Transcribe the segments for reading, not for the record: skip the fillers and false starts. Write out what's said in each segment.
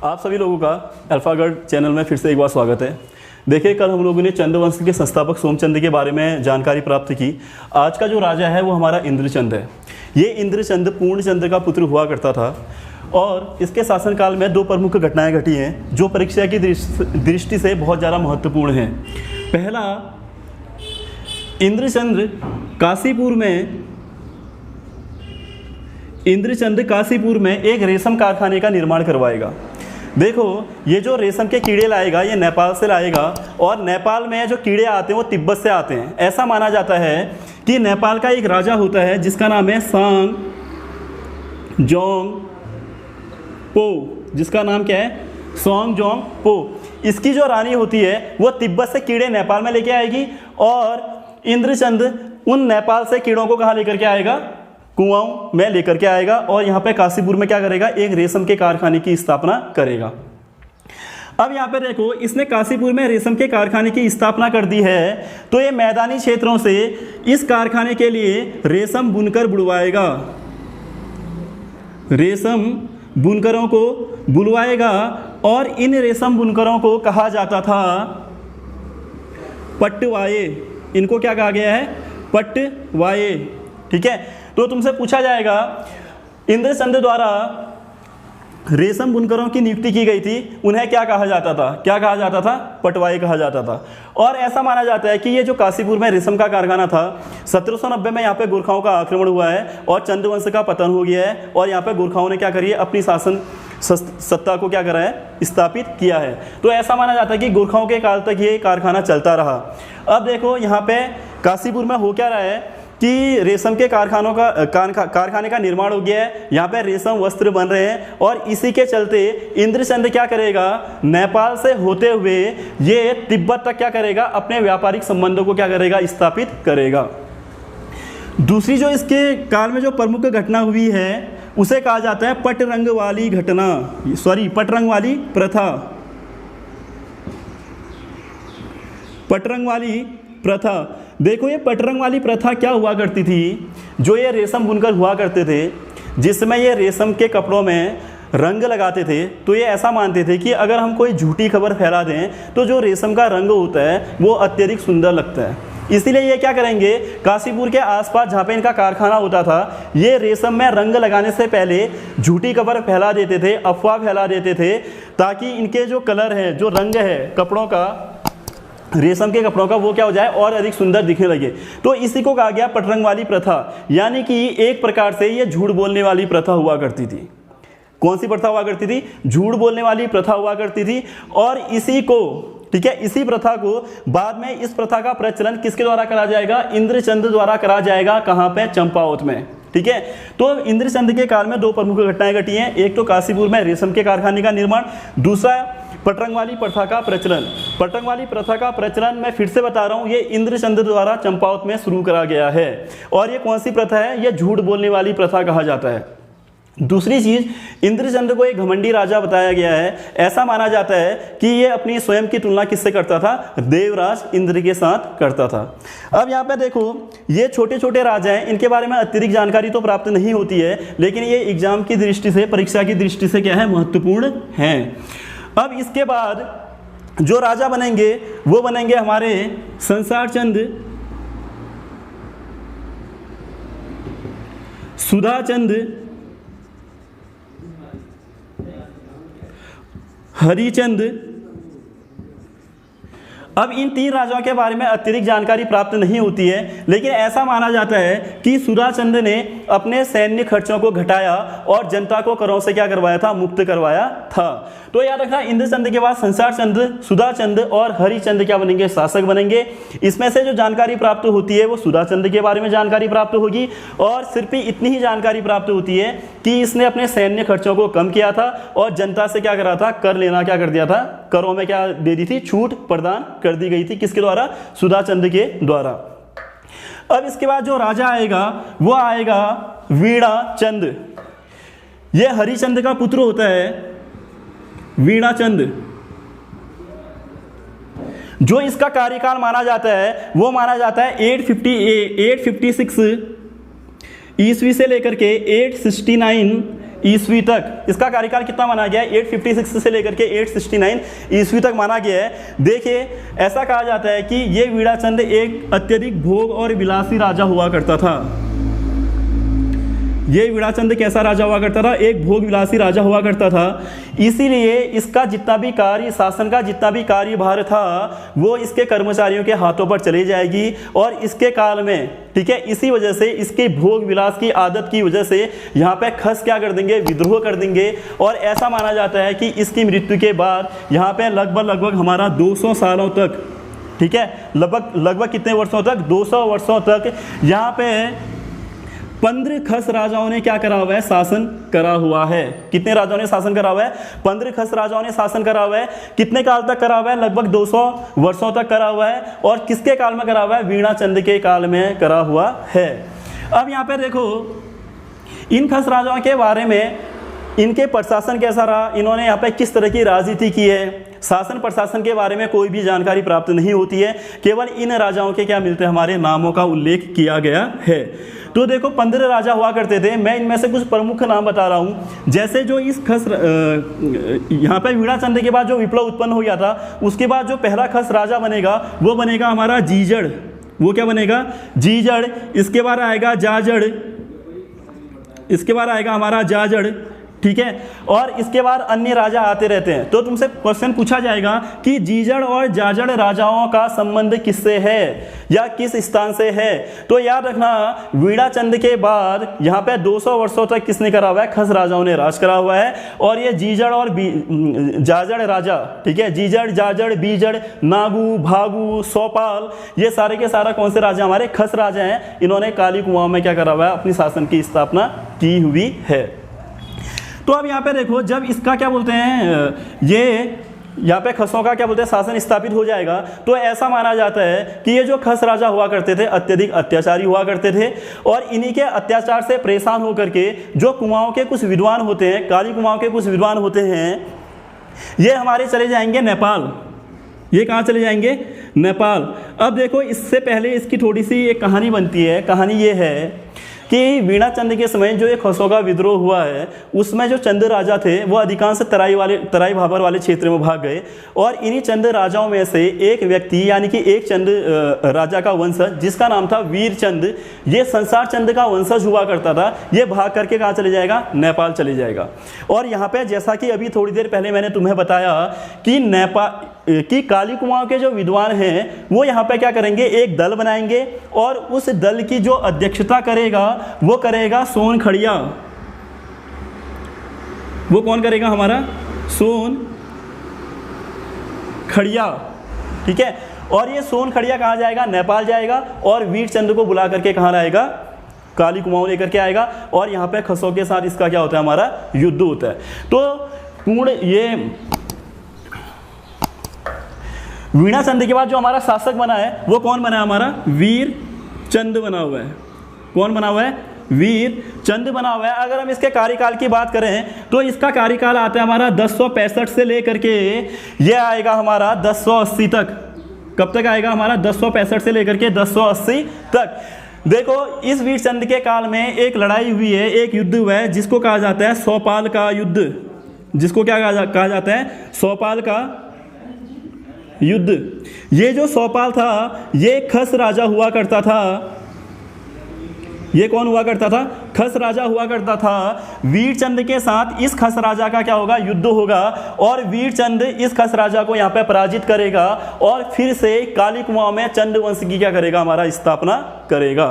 आप सभी लोगों का अल्फागढ़ चैनल में फिर से एक बार स्वागत है। देखिए, कल हम लोगों ने चंद्रवंश के संस्थापक सोमचंद के बारे में जानकारी प्राप्त की। आज का जो राजा है वो हमारा इंद्रचंद है। ये इंद्रचंद पूर्णचंद्र का पुत्र हुआ करता था और इसके शासनकाल में दो प्रमुख घटनाएं घटी हैं जो परीक्षा की दृष्टि से बहुत ज़्यादा महत्वपूर्ण हैं। पहला, इंद्रचंद काशीपुर में एक रेशम कारखाने का निर्माण करवाएगा। देखो, ये जो रेशम के कीड़े लाएगा ये नेपाल से लाएगा और नेपाल में जो कीड़े आते हैं वो तिब्बत से आते हैं। ऐसा माना जाता है कि नेपाल का एक राजा होता है जिसका नाम है सांग जोंग पो, जिसका नाम क्या है, सोंग जोंग पो। इसकी जो रानी होती है वो तिब्बत से कीड़े नेपाल में लेके आएगी और इंद्रचंद उन नेपाल से कीड़ों को कहाँ लेकर के आएगा, कुआं में लेकर के आएगा और यहाँ पे काशीपुर में क्या करेगा, एक रेशम के कारखाने की स्थापना करेगा। अब यहाँ पे देखो, इसने काशीपुर में रेशम के कारखाने की स्थापना कर दी है तो ये मैदानी क्षेत्रों से इस कारखाने के लिए रेशम बुनकर बुलवाएगा, रेशम बुनकरों को बुलवाएगा और इन रेशम बुनकरों को कहा जाता था पटवाए। इनको क्या कहा गया है, पटवाए। ठीक है, तो तुमसे पूछा जाएगा इंद्रचंद द्वारा रेशम बुनकरों की नियुक्ति की गई थी, उन्हें क्या कहा जाता था, क्या कहा जाता था, पटवाई कहा जाता था। और ऐसा माना जाता है कि ये जो काशीपुर में रेशम का कारखाना था 1790 में यहाँ पे गोरखाओं का आक्रमण हुआ है और चंद्रवंश का पतन हो गया है और यहाँ पे गोरखाओं ने क्या करी है, अपनी शासन सत्ता को क्या करा है, स्थापित किया है। तो ऐसा माना जाता है कि गोरखाओं के काल तक ये कारखाना चलता रहा। अब देखो, यहाँ पे काशीपुर में हो क्या रहा है कि रेशम के कारखाने का निर्माण हो गया है, यहाँ पे रेशम वस्त्र बन रहे हैं और इसी के चलते इंद्रचंद क्या करेगा, नेपाल से होते हुए ये तिब्बत तक क्या करेगा, अपने व्यापारिक संबंधों को क्या करेगा, स्थापित करेगा। दूसरी जो इसके काल में जो प्रमुख घटना हुई है उसे कहा जाता है पटरंग वाली प्रथा। पटरंग वाली प्रथा। देखो, ये पटरंग वाली प्रथा क्या हुआ करती थी, जो ये रेशम बुनकर हुआ करते थे जिसमें ये रेशम के कपड़ों में रंग लगाते थे, तो ये ऐसा मानते थे कि अगर हम कोई झूठी खबर फैला दें तो जो रेशम का रंग होता है वो अत्यधिक सुंदर लगता है। इसीलिए ये क्या करेंगे, काशीपुर के आसपास जहाँ पे इनका कारखाना होता था, ये रेशम में रंग लगाने से पहले झूठी खबर फैला देते थे, अफवाह फैला देते थे, ताकि इनके जो कलर है, जो रंग है कपड़ों का, रेशम के कपड़ों का, वो क्या हो जाए, और अधिक सुंदर दिखने लगे। तो इसी को कहा गया पटरंग वाली प्रथा। यानी कि एक प्रकार से ये झूठ बोलने वाली प्रथा हुआ करती थी। कौन सी प्रथा हुआ करती थी, झूठ बोलने वाली प्रथा हुआ करती थी। और इसी को, ठीक है, इसी प्रथा को बाद में, इस प्रथा का प्रचलन किसके द्वारा करा जाएगा, इंद्रचंद द्वारा करा जाएगा। कहाँ पे, चंपावत में। ठीक है, तो इंद्रचंद के काल में दो प्रमुख घटनाएं घटी हैं। एक तो काशीपुर में रेशम के कारखाने का निर्माण, दूसरा पटरंग वाली प्रथा का प्रचलन। पटरंग वाली प्रथा का प्रचलन मैं फिर से बता रहा हूँ, ये इंद्रचंद द्वारा चंपावत में शुरू करा गया है। और ये कौन सी प्रथा है, ये झूठ बोलने वाली प्रथा कहा जाता है। दूसरी चीज, इंद्रचंद को एक घमंडी राजा बताया गया है। ऐसा माना जाता है कि ये अपनी स्वयं की तुलना किससे करता था, देवराज इंद्र के साथ करता था। अब यहाँ पे देखो, ये छोटे छोटे राजा हैं, इनके बारे में अतिरिक्त जानकारी तो प्राप्त नहीं होती है, लेकिन ये एग्जाम की दृष्टि से, परीक्षा की दृष्टि से क्या है, महत्वपूर्ण है। अब इसके बाद जो राजा बनेंगे वो बनेंगे हमारे संसार चंद, सुधाचंद, हरिचंद। अब इन तीन राजाओं के बारे में अतिरिक्त जानकारी प्राप्त नहीं होती है, लेकिन ऐसा माना जाता है कि सुधाचंद ने अपने सैन्य खर्चों को घटाया और जनता को करों से क्या करवाया था, मुक्त करवाया था। तो याद रखना, इंद्रचंद के बाद संसार चंद, सुधाचंद और हरिचंद क्या बनेंगे, शासक बनेंगे। इसमें से जो जानकारी प्राप्त होती है वो सुधाचंद के बारे में जानकारी प्राप्त होगी और सिर्फ इतनी ही जानकारी प्राप्त होती है कि इसने अपने सैन्य खर्चों को कम किया था और जनता से क्या करा था, कर लेना क्या कर दिया था, करों में क्या दे दी थी, छूट प्रदान कर दी गई थी। किसके द्वारा, सुधाचंद के द्वारा। अब इसके बाद जो राजा आएगा वो आएगा वीणाचंद। ये हरिचंद का पुत्र होता है वीणाचंद। जो इसका कार्यकाल माना जाता है वो माना जाता है 856 ईस्वी से लेकर के 869 ईस्वी तक इसका कार्यकाल कितना माना गया है? 856 से लेकर के 869 ईस्वी तक माना गया है। देखिए, ऐसा कहा जाता है कि ये वीणाचंद एक अत्यधिक भोग और विलासी राजा हुआ करता था। ये वीणाचंद कैसा राजा हुआ करता था? एक भोग विलासी राजा हुआ करता था। इसीलिए इसका जितना भी कार्य, शासन का जितना भी कार्यभार था, वो इसके कर्मचारियों के हाथों पर चली जाएगी और इसके काल में, ठीक है, इसी वजह से, इसके भोग विलास की आदत की वजह से यहाँ पे खस क्या कर देंगे? विद्रोह कर देंगे। और ऐसा माना जाता है कि इसकी मृत्यु के बाद यहाँ पे लगभग हमारा 200 सालों तक, ठीक है, लगभग कितने वर्षों तक? 200 वर्षों तक यहाँ पे 15 खस राजाओं ने क्या करा हुआ है? शासन करा हुआ है। कितने राजाओं ने शासन करा हुआ है? 15 खस राजाओं ने शासन करा हुआ है। कितने काल तक करा हुआ है? लगभग 200 वर्षों तक करा हुआ है। और किसके काल में करा हुआ है? वीणाचंद के काल में करा हुआ है। अब यहाँ पे देखो, इन खस राजाओं के बारे में, इनके प्रशासन कैसा रहा, इन्होंने यहाँ पे किस तरह की राजनीति की है, शासन प्रशासन के बारे में कोई भी जानकारी प्राप्त नहीं होती है। केवल इन राजाओं के क्या मिलते हैं? हमारे नामों का उल्लेख किया गया है। तो देखो, 15 राजा हुआ करते थे। मैं इनमें से कुछ प्रमुख नाम बता रहा हूँ। जैसे जो इस खस यहाँ पे वीणाचंद के बाद जो विप्लव उत्पन्न हो गया था, उसके बाद जो पहला खस राजा बनेगा वो बनेगा हमारा जीजड़। वो क्या बनेगा? जीजड़। इसके बाद आएगा जाजड़, इसके बाद आएगा हमारा जाजड़, ठीक है। और इसके बाद अन्य राजा आते रहते हैं। तो तुमसे क्वेश्चन पूछा जाएगा कि जीजड़ और जाजड़ राजाओं का संबंध किससे है या किस स्थान से है? तो याद रखना, वीणाचंद के बाद यहाँ पे 200 वर्षों तक किसने करा हुआ है? खस राजाओं ने राज करा हुआ है। और ये जीजड़ और जाजड़ राजा, ठीक है, जीजड़, जाजड़, बीजड़, नागू, भागू, सोपाल, ये सारे के सारा कौन से राजा? हमारे खस राजा हैं। इन्होंने काली कुआं में क्या करा हुआ है? अपनी शासन की स्थापना की हुई है। तो अब यहाँ पे देखो, जब इसका क्या बोलते हैं, ये यहाँ पे खसों का क्या बोलते हैं? शासन स्थापित हो जाएगा, तो ऐसा माना जाता है कि ये जो खस राजा हुआ करते थे अत्यधिक अत्याचारी हुआ करते थे। और इन्हीं के अत्याचार से परेशान होकर के जो कुमाऊं के कुछ विद्वान होते हैं, काली कुमाऊं के कुछ विद्वान होते हैं, ये हमारे चले जाएंगे नेपाल। ये कहाँ चले जाएंगे? नेपाल। अब देखो, इससे पहले इसकी थोड़ी सी एक कहानी बनती है। कहानी ये है कि वीणाचंद के समय जो एक खसों का विद्रोह हुआ है, उसमें जो चंद राजा थे वो अधिकांश तराई भाबर वाले क्षेत्र में भाग गए। और इन्हीं चंद राजाओं में से एक व्यक्ति, यानी कि एक चंद राजा का वंशज, जिसका नाम था वीरचंद, ये संसार चंद का वंशज हुआ करता था, ये भाग करके कहाँ चले जाएगा? नेपाल चले जाएगा। और यहाँ पे जैसा कि अभी थोड़ी देर पहले मैंने तुम्हें बताया कि नेपाल कि काली कुमाऊं के जो विद्वान हैं वो यहाँ पे क्या करेंगे? एक दल बनाएंगे और उस दल की जो अध्यक्षता करेगा वो करेगा सोन खड़िया। वो कौन करेगा? हमारा सोन खड़िया, ठीक है। और ये सोन खड़िया कहाँ जाएगा? नेपाल जाएगा। और वीरचंद को बुला करके कहाँ लाएगा? काली कुमाऊं लेकर के आएगा। और यहाँ पे खसों के साथ इसका क्या होता है? हमारा युद्ध होता है। तो पूर्ण ये वीणाचंद के बाद जो हमारा शासक बना है वो कौन बना है? हमारा वीरचंद बना हुआ है। कौन बना हुआ है? वीरचंद बना हुआ है। अगर हम इसके कार्यकाल की बात करें तो इसका कार्यकाल आता है हमारा 1065 से लेकर के ये आएगा हमारा 1080 तक। कब तक आएगा? हमारा 1065 से लेकर के 1080 तक। देखो, इस वीरचंद के काल में एक लड़ाई हुई है, एक युद्ध हुआ है जिसको कहा जाता है सोपाल का युद्ध। जिसको क्या कहा जाता है? सोपाल का युद्ध। ये जो सोपाल था ये खस राजा हुआ करता था। ये कौन हुआ करता था? खस राजा हुआ करता था। वीरचंद के साथ इस खस राजा का क्या होगा? युद्ध होगा। और वीरचंद इस खस राजा को यहाँ पे पराजित करेगा और फिर से काली कुमाऊं में चंद वंश की क्या करेगा? हमारा स्थापना करेगा।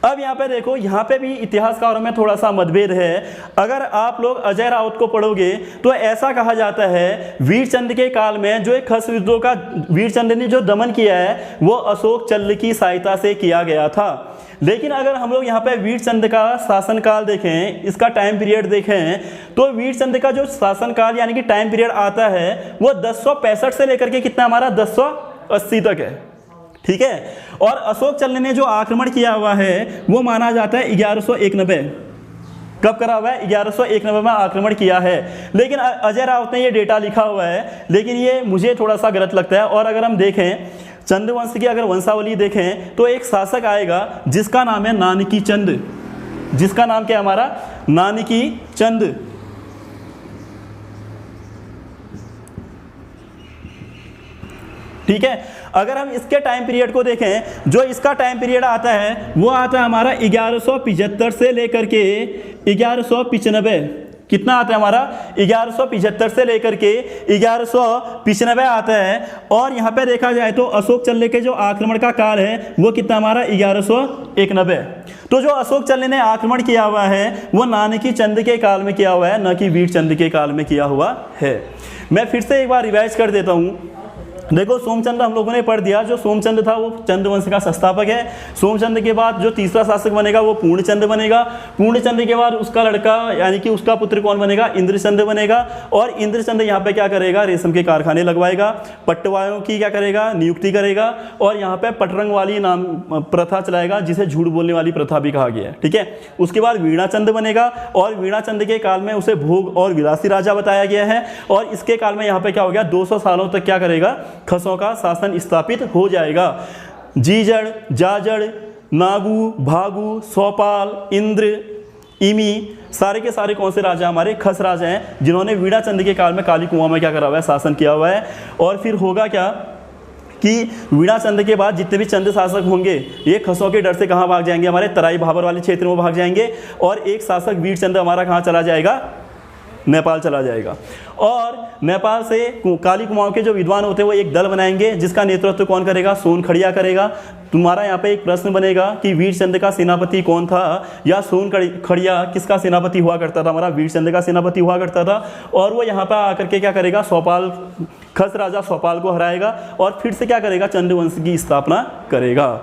अब यहाँ पे देखो, यहाँ पे भी इतिहासकारों में थोड़ा सा मतभेद है। अगर आप लोग अजय राउत को पढ़ोगे तो ऐसा कहा जाता है वीरचंद के काल में जो एक खस विद्रोह का वीरचंद ने जो दमन किया है वो अशोक चल्ल की सहायता से किया गया था। लेकिन अगर हम लोग यहाँ पे वीरचंद का शासनकाल देखें, इसका टाइम पीरियड देखें, तो वीरचंद का जो शासनकाल यानी कि टाइम पीरियड आता है वो 1065 से लेकर के कितना? हमारा 1080 तक है, ठीक है। और अशोक चल्ल ने जो आक्रमण किया हुआ है वो माना जाता है 1191। कब करा हुआ है? 1191 में आक्रमण किया है। लेकिन अजय राउत ने ये डेटा लिखा हुआ है, लेकिन ये मुझे थोड़ा सा गलत लगता है। और अगर हम देखें चंद वंश की अगर वंशावली देखें तो एक शासक आएगा जिसका नाम है नानकी चंद। जिसका नाम क्या है? हमारा नानकी चंद। ठीक है, अगर हम इसके टाइम पीरियड को देखें, जो इसका टाइम पीरियड आता है वो आता है हमारा 1175 से लेकर के 1195। कितना आता है हमारा? 1175 से लेकर के 1195 आता है। और यहाँ पे देखा जाए तो अशोक चल्ले के जो आक्रमण का काल है वो कितना हमारा? 1191। तो जो अशोक चल्ले ने आक्रमण किया हुआ है वो नानकी चंद के काल में किया हुआ है, न कि वीर चंद के काल में किया हुआ है। मैं फिर से एक बार रिवाइज कर देता हूँ। देखो, सोमचंद्र हम लोगों ने पढ़ दिया। जो सोमचंद्र था वो चंद्र वंश का संस्थापक है। सोमचंद्र के बाद जो तीसरा शासक बनेगा वो पूर्णचंद्र बनेगा। पूर्णचंद्र के बाद उसका लड़का यानी कि उसका पुत्र कौन बनेगा? इंद्रचंद्र बनेगा। और इंद्रचंद्र यहाँ पे क्या करेगा? रेशम के कारखाने लगवाएगा, पटवारियों की क्या करेगा? नियुक्ति करेगा। और यहाँ पे पटरंग वाली नाम प्रथा चलाएगा, जिसे झूठ बोलने वाली प्रथा भी कहा गया है। ठीक है, उसके बाद वीणाचंद बनेगा और वीणाचंद के काल में उसे भोग और विलासी राजा बताया गया है। और इसके काल में यहाँ पे क्या हो गया? 200 सालों तक क्या करेगा? खसों का शासन स्थापित हो जाएगा। जीजड़, जाजड़, नागू, भागू, सोपाल, इंद्र, इमी, सारे के सारे कौन से राजा? हमारे खस राजा हैं, जिन्होंने वीणाचंद के काल में काली कुआं में क्या करा हुआ है? शासन किया हुआ है। और फिर होगा क्या कि वीणाचंद के बाद जितने भी चंद शासक होंगे ये खसों के डर से कहाँ भाग जाएंगे? हमारे तराई भाबर वाले क्षेत्र में भाग जाएंगे। और एक शासक वीरचंद हमारा कहाँ चला जाएगा? नेपाल चला जाएगा। और नेपाल से काली कुमाऊं के जो विद्वान होते हैं वो एक दल बनाएंगे, जिसका नेतृत्व कौन करेगा? सोन खड़िया करेगा। तुम्हारा यहाँ पे एक प्रश्न बनेगा कि वीरचंद का सेनापति कौन था, या सोन खड़िया किसका सेनापति हुआ करता था? हमारा वीरचंद का सेनापति हुआ करता था। और वो यहाँ पर आकर के क्या करेगा? सोपाल, खस राजा सोपाल को हराएगा और फिर से क्या करेगा? चंद्रवंश की स्थापना करेगा।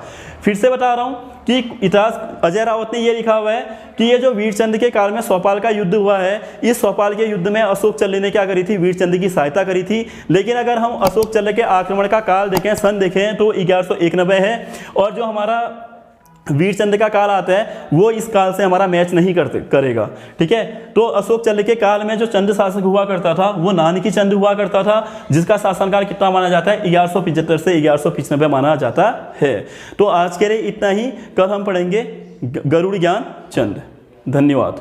फिर से बता रहा हूँ कि इतिहास अजय रावत ने ये लिखा हुआ है कि ये जो वीरचंद के काल में सोपाल का युद्ध हुआ है, इस सोपाल के युद्ध में अशोक चल्ले ने क्या करी थी? वीरचंद की सहायता करी थी। लेकिन अगर हम अशोक चल्ले के आक्रमण का काल देखें, सन देखें, तो 1191 है। और जो हमारा वीरचंद का काल आता है वो इस काल से हमारा मैच नहीं करेगा। ठीक है, तो अशोक चल्ले के काल में जो चंद शासक हुआ करता था वो नानकी चंद हुआ करता था, जिसका शासनकाल कितना माना जाता है? 1175 से 1195 माना जाता है। तो आज के लिए इतना ही। कल हम पढ़ेंगे गरुड़ ज्ञान चंद। धन्यवाद।